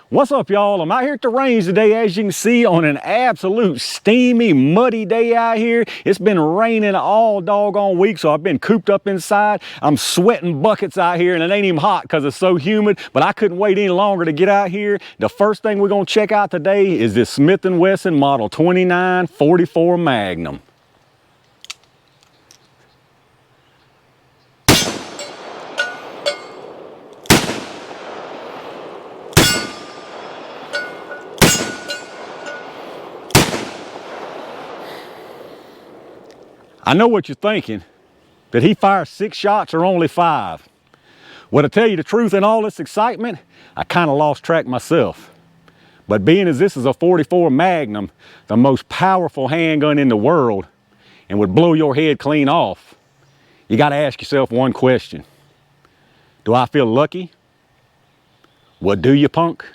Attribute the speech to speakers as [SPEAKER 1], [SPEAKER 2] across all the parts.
[SPEAKER 1] What's up, y'all? I'm out here at the range today, as you can see, on an absolute steamy, muddy day out here. It's been raining all doggone week, so I've been cooped up inside. I'm sweating buckets out here, and it ain't even hot because it's so humid, but I couldn't wait any longer to get out here. The first thing we're gonna check out today is this Smith Wesson Model 29-44 Magnum. I know what you're thinking. Did he fire 6 shots or only 5? Well, to tell you the truth, in all this excitement, I kind of lost track myself. But being as this is a 44 Magnum, the most powerful handgun in the world, and would blow your head clean off, you got to ask yourself one question. Do I feel lucky? Well, do you, punk?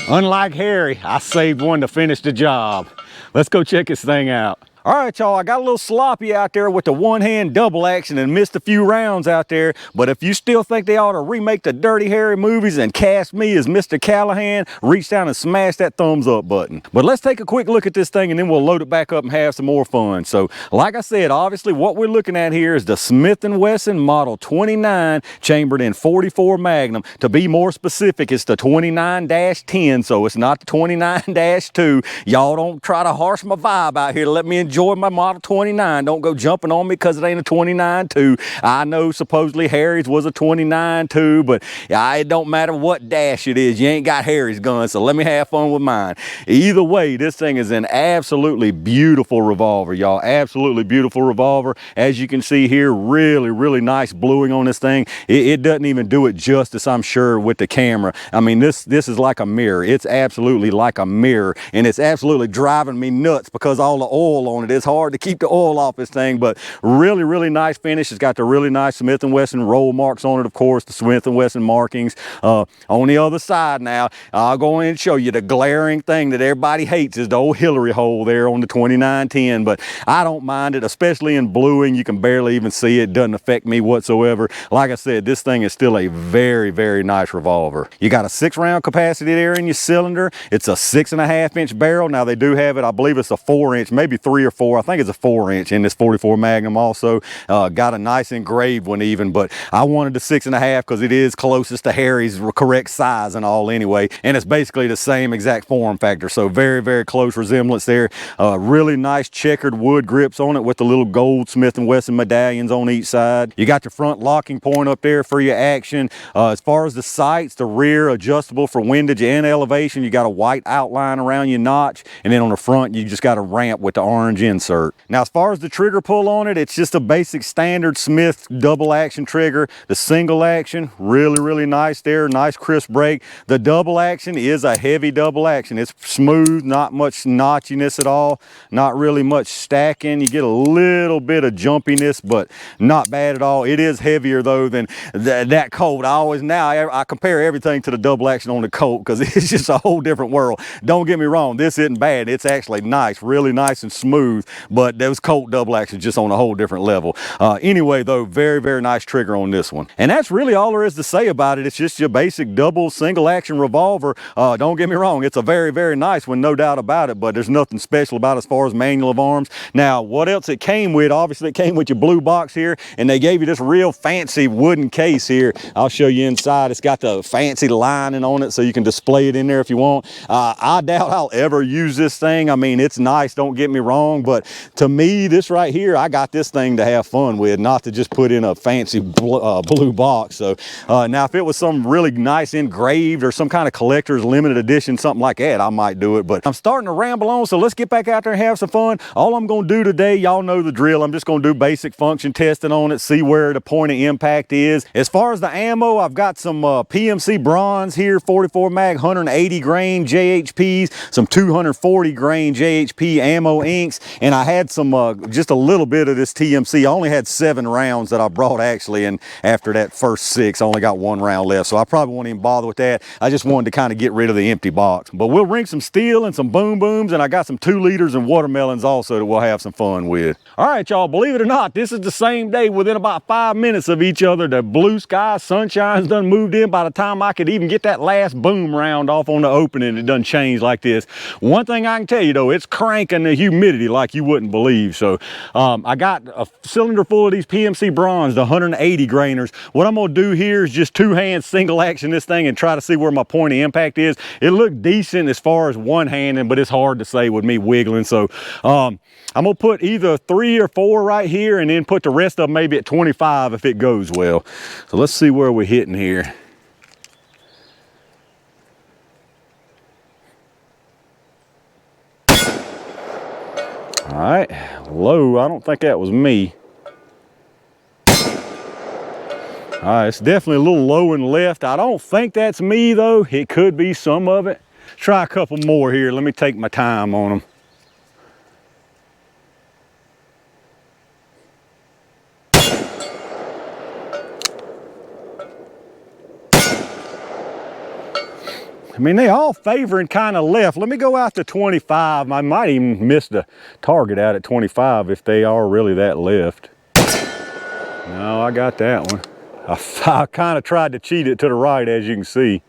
[SPEAKER 1] Unlike Harry, I saved one to finish the job. Let's go check this thing out. All right, y'all, I got a little sloppy out there with the one-hand double action and missed a few rounds out there, but if you still think they ought to remake the Dirty Harry movies and cast me as Mr. Callahan, reach down and smash that thumbs up button. But let's take a quick look at this thing and then we'll load it back up and have some more fun. So, like I said, obviously what we're looking at here is the Smith & Wesson Model 29 chambered in 44 Magnum. To be more specific, it's the 29-10, so it's not the 29-2. Y'all don't try to harsh my vibe out here to let me enjoy my Model 29. Don't go jumping on me because it ain't a 29-2. I know supposedly Harry's was a 29-2, but it don't matter what dash it is. You ain't got Harry's gun, so let me have fun with mine. Either way, this thing is an absolutely beautiful revolver, y'all. Absolutely beautiful revolver. As you can see here, really, really nice bluing on this thing. It doesn't even do it justice, I'm sure, with the camera. I mean, this is like a mirror. It's absolutely like a mirror, and it's absolutely driving me nuts because all the oil on it. It's hard to keep the oil off this thing, but really, really nice finish. It's got the really nice Smith & Wesson roll marks on it, of course, the Smith & Wesson markings. On the other side now, I'll go in and show you the glaring thing that everybody hates is the old Hillary hole there on the 29-10, but I don't mind it, especially in bluing. You can barely even see it. Doesn't affect me whatsoever. Like I said, this thing is still a very, very nice revolver. You got a 6-round capacity there in your cylinder. It's a 6.5-inch barrel. Now they do have it, I believe it's a 4-inch, maybe 3 or 4. I think it's a 4-inch in this 44 Magnum also. Got a nice engraved one even, but I wanted the 6.5 because it is closest to Harry's correct size and all anyway, and it's basically the same exact form factor, so very, very close resemblance there. Really nice checkered wood grips on it with the little gold Smith & Wesson medallions on each side. You got your front locking point up there for your action. As far as the sights, the rear adjustable for windage and elevation. You got a white outline around your notch, and then on the front you just got a ramp with the orange insert. Now, as far as the trigger pull on it, it's just a basic standard Smith double action trigger. The single action, really, really nice there. Nice crisp break. The double action is a heavy double action. It's smooth, not much notchiness at all. Not really much stacking. You get a little bit of jumpiness, but not bad at all. It is heavier though than that Colt. I compare everything to the double action on the Colt because it's just a whole different world. Don't get me wrong, this isn't bad. It's actually nice, really nice and smooth, but those Colt double action just on a whole different level. Anyway though, very, very nice trigger on this one. And that's really all there is to say about it. It's just your basic double single action revolver. Don't get me wrong, it's a very, very nice one, no doubt about it, but there's nothing special about it as far as manual of arms. Now, what else it came with? Obviously it came with your blue box here, and they gave you this real fancy wooden case here. I'll show you inside. It's got the fancy lining on it so you can display it in there if you want. I doubt I'll ever use this thing. I mean, it's nice, don't get me wrong, but to me, this right here, I got this thing to have fun with, not to just put in a fancy blue box. So now if it was some really nice engraved or some kind of collector's limited edition, something like that, I might do it, but I'm starting to ramble on, so let's get back out there and have some fun. All I'm gonna do today, y'all know the drill, I'm just gonna do basic function testing on it, see where the point of impact is. As far as the ammo, I've got some PMC bronze here, 44 mag, 180 grain JHPs, some 240 grain JHP ammo inks, and I had some, just a little bit of this TMC. I only had 7 rounds that I brought actually, and after that first 6, I only got 1 round left. So I probably won't even bother with that. I just wanted to kind of get rid of the empty box. But we'll ring some steel and some boom booms, and I got some 2 liters and watermelons also that we'll have some fun with. All right, y'all, believe it or not, this is the same day within about 5 minutes of each other. The blue sky, sunshine's done moved in. By the time I could even get that last boom round off on the opening, it done changed like this. One thing I can tell you though, it's cranking the humidity like you wouldn't believe. So I got a cylinder full of these PMC bronze, the 180 grainers. What I'm gonna do here is just 2-hand single action this thing and try to see where my point of impact is. It looked decent as far as one-handed, but it's hard to say with me wiggling. So I'm gonna put either 3 or 4 right here and then put the rest of them maybe at 25 if it goes well. So let's see where we're hitting here. All right, low, I don't think that was me. All right, it's definitely a little low and left. I don't think that's me though. It could be some of it. Try a couple more here. Let me take my time on them. I mean, they all favoring kind of left. Let me go out to 25. I might even miss the target out at 25 if they are really that left. No, I got that one. I kind of tried to cheat it to the right, as you can see.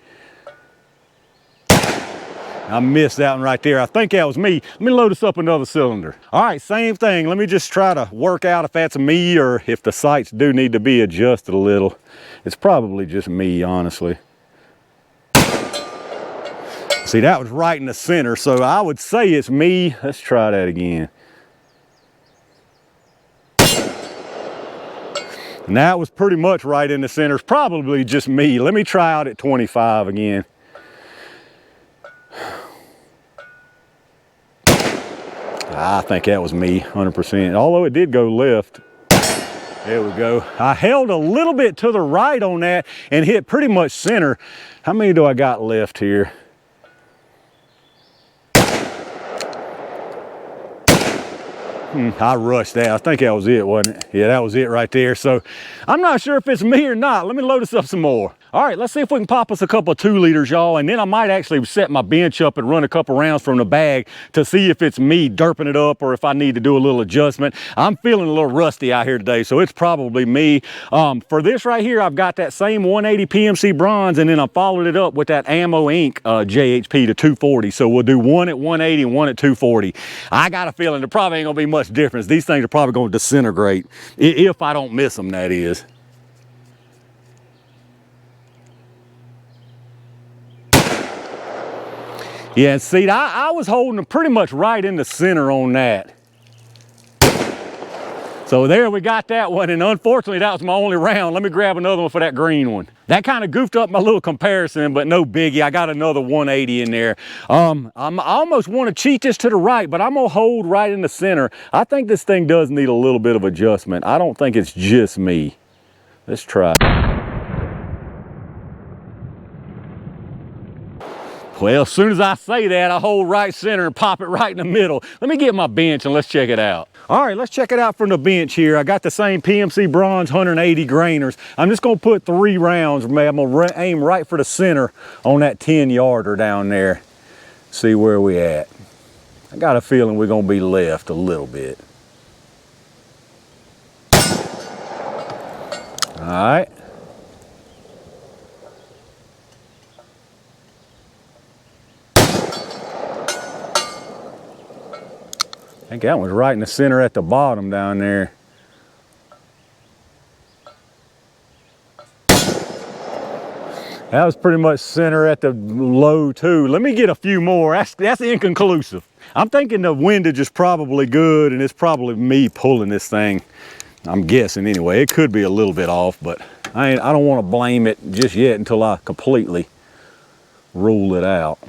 [SPEAKER 1] I missed that one right there. I think that was me. Let me load us up another cylinder. All right, same thing. Let me just try to work out if that's me or if the sights do need to be adjusted a little. It's probably just me, honestly. See, that was right in the center, so I would say it's me. Let's try that again. And that was pretty much right in the center. It's probably just me. Let me try out at 25 again. I think that was me, 100%. Although it did go left. There we go. I held a little bit to the right on that and hit pretty much center. How many do I got left here? I rushed that. I think that was it, wasn't it? Yeah, that was it right there. So I'm not sure if it's me or not. Let me load us up some more. All right, let's see if we can pop us a couple of 2 liters, y'all, and then I might actually set my bench up and run a couple rounds from the bag to see if it's me derping it up or if I need to do a little adjustment. I'm feeling a little rusty out here today, so it's probably me. For this right here, I've got that same 180 PMC bronze, and then I followed it up with that Ammo Inc. JHP to 240. So we'll do 1 at 180 and 1 at 240. I got a feeling there probably ain't gonna be much difference. These things are probably gonna disintegrate if I don't miss them, that is. Yeah, and see, I was holding them pretty much right in the center on that. So there we got that one, and unfortunately that was my only round. Let me grab another one for that green one. That kind of goofed up my little comparison, but no biggie. I got another 180 in there. I almost want to cheat this to the right, but I'm gonna hold right in the center. I think this thing does need a little bit of adjustment. I don't think it's just me. Let's try. Well, as soon as I say that, I hold right center and pop it right in the middle. Let me get my bench and let's check it out. All right, let's check it out from the bench here. I got the same PMC bronze 180 grainers. I'm just gonna put 3 rounds. I'm gonna aim right for the center on that 10-yarder down there. See where we at. I got a feeling we're gonna be left a little bit. All right. I think that one's right in the center at the bottom down there. That was pretty much center at the low too. Let me get a few more. That's inconclusive. I'm thinking the windage is probably good and it's probably me pulling this thing. I'm guessing anyway. It could be a little bit off, but I don't want to blame it just yet until I completely rule it out.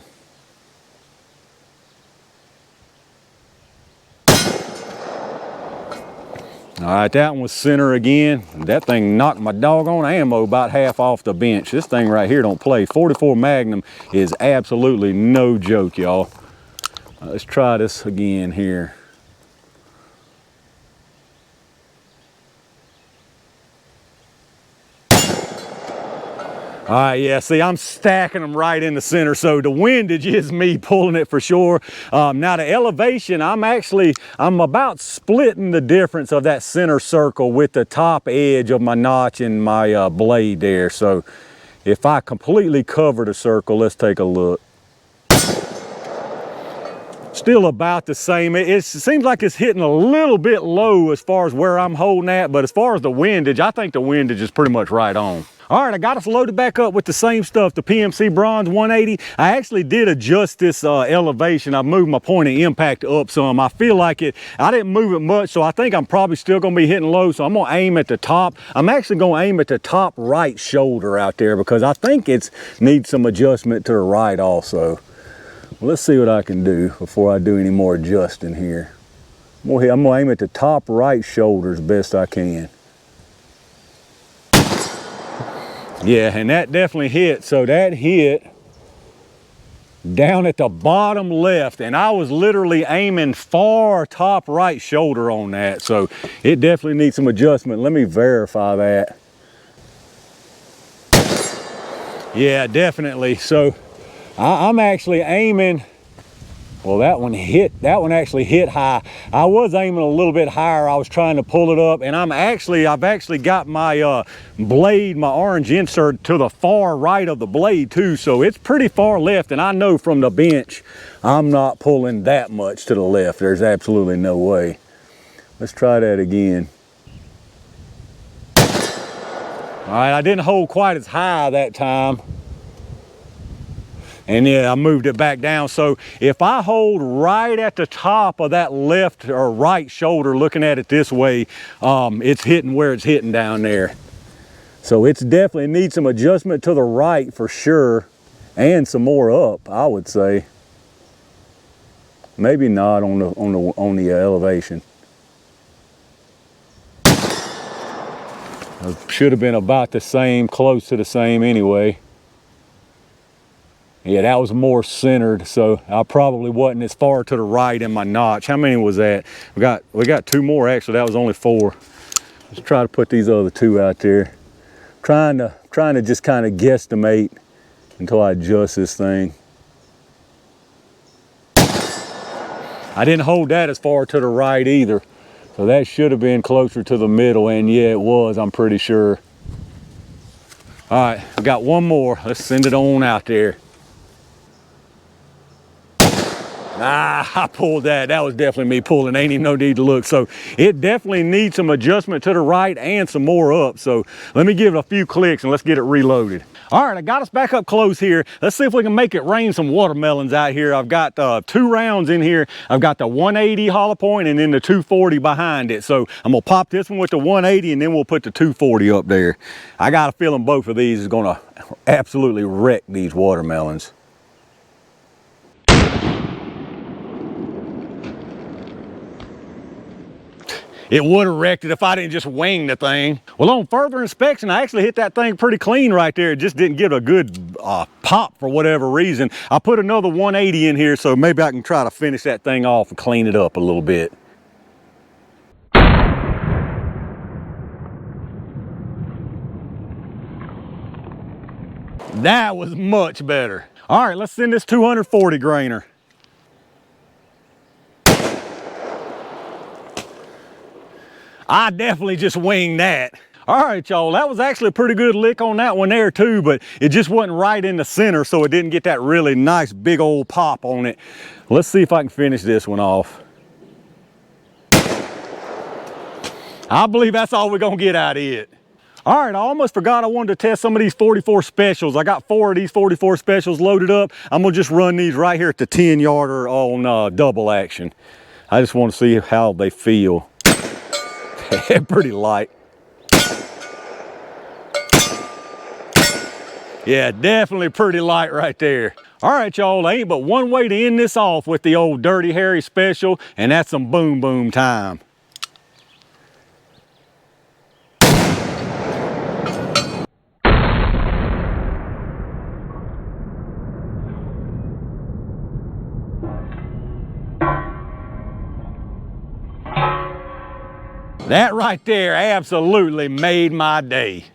[SPEAKER 1] All right, that one was center again. That thing knocked my doggone ammo about half off the bench. This thing right here don't play. 44 Magnum is absolutely no joke, y'all. Let's try this again here. All right, yeah, see, I'm stacking them right in the center, so the windage is me pulling it for sure. Now the elevation, I'm about splitting the difference of that center circle with the top edge of my notch and my blade there. So if I completely cover the circle, let's take a look. Still about the same. It seems like it's hitting a little bit low as far as where I'm holding at, but as far as the windage, I think the windage is pretty much right on. All right, I got us loaded back up with the same stuff, the PMC Bronze 180. I actually did adjust this elevation. I moved my point of impact up some. I feel like I didn't move it much, so I think I'm probably still gonna be hitting low, so I'm gonna aim at the top. I'm actually gonna aim at the top right shoulder out there because I think it needs some adjustment to the right also. Well, let's see what I can do before I do any more adjusting here. I'm gonna aim at the top right shoulder as best I can. Yeah, and that definitely hit. So that hit down at the bottom left, and I was literally aiming far top right shoulder on that. So it definitely needs some adjustment. Let me verify that. Yeah, definitely. So I'm actually aiming, well, that one actually hit high. I was aiming a little bit higher. I was trying to pull it up, and I've actually got my blade, my orange insert to the far right of the blade too, so it's pretty far left, and I know from the bench I'm not pulling that much to the left. There's absolutely no way. Let's try that again. All right, I didn't hold quite as high that time. And yeah, I moved it back down. So if I hold right at the top of that left or right shoulder, looking at it this way, it's hitting where it's hitting down there. So it's definitely needs some adjustment to the right for sure, and some more up, I would say. Maybe not on the elevation. It should have been about the same, close to the same anyway. Yeah, that was more centered, so I probably wasn't as far to the right in my notch. How many was that? We got two more actually. That was only 4. Let's try to put these other 2 out there. Trying to just kind of guesstimate until I adjust this thing. I didn't hold that as far to the right either, so that should have been closer to the middle, and yeah, it was, I'm pretty sure. All right, we got one more. Let's send it on out there. Ah, I pulled that. That was definitely me pulling. Ain't even no need to look. So it definitely needs some adjustment to the right and some more up. So let me give it a few clicks and let's get it reloaded. All right, I got us back up close here. Let's see if we can make it rain some watermelons out here. I've got 2 rounds in here. I've got the 180 hollow point and then the 240 behind it. So I'm gonna pop this one with the 180 and then we'll put the 240 up there. I got a feeling both of these is gonna absolutely wreck these watermelons. It would have wrecked it if I didn't just wing the thing. Well, on further inspection, I actually hit that thing pretty clean right there. It just didn't get a good pop for whatever reason. I put another 180 in here, so maybe I can try to finish that thing off and clean it up a little bit. That was much better. All right, let's send this 240 grainer. I definitely just winged that. All right, y'all, that was actually a pretty good lick on that one there too, but it just wasn't right in the center, so it didn't get that really nice big old pop on it. Let's see if I can finish this one off. I believe that's all we're gonna get out of it. All right, I almost forgot I wanted to test some of these 44 specials. I got 4 of these 44 specials loaded up. I'm gonna just run these right here at the 10-yarder on double action. I just want to see how they feel. Pretty light. Yeah, definitely pretty light right there. All right, y'all, there ain't but one way to end this off with the old Dirty Harry special, and that's some boom boom time. That right there absolutely made my day.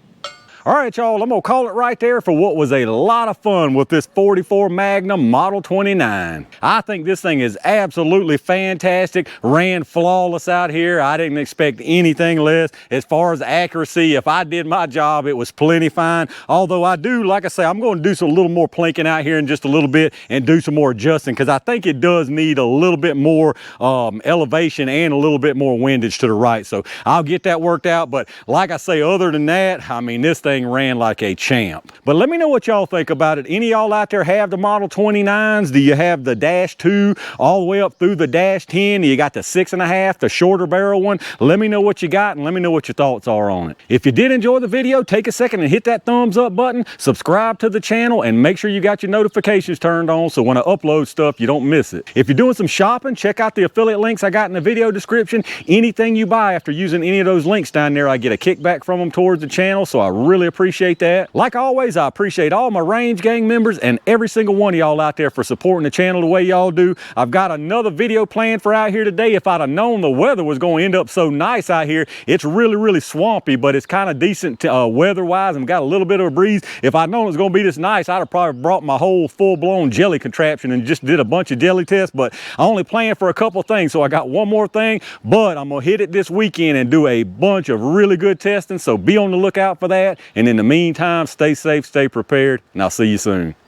[SPEAKER 1] All right, y'all, I'm gonna call it right there for what was a lot of fun with this 44 Magnum Model 29. I think this thing is absolutely fantastic, ran flawless out here. I didn't expect anything less. As far as accuracy, if I did my job, it was plenty fine. Although I do, like I say, I'm gonna do some little more plinking out here in just a little bit and do some more adjusting, because I think it does need a little bit more elevation and a little bit more windage to the right. So I'll get that worked out. But like I say, other than that, I mean, this thing ran like a champ. But let me know what y'all think about it. Any of y'all out there have the Model 29s? Do you have the Dash 2 all the way up through the Dash 10? You got the 6.5, the shorter barrel one? Let me know what you got and let me know what your thoughts are on it. If you did enjoy the video, take a second and hit that thumbs up button, subscribe to the channel, and make sure you got your notifications turned on so when I upload stuff, you don't miss it. If you're doing some shopping, check out the affiliate links I got in the video description. Anything you buy after using any of those links down there, I get a kickback from them towards the channel, so I really appreciate that. Like always, I appreciate all my Range Gang members and every single one of y'all out there for supporting the channel the way y'all do. I've got another video planned for out here today. If I'd have known the weather was going to end up so nice out here, it's really swampy, but it's kind of decent weather-wise and got a little bit of a breeze. If I'd known it was going to be this nice, I'd have probably brought my whole full-blown jelly contraption and just did a bunch of jelly tests, but I only planned for a couple things, so I got one more thing, but I'm going to hit it this weekend and do a bunch of really good testing, so be on the lookout for that. And in the meantime, stay safe, stay prepared, and I'll see you soon.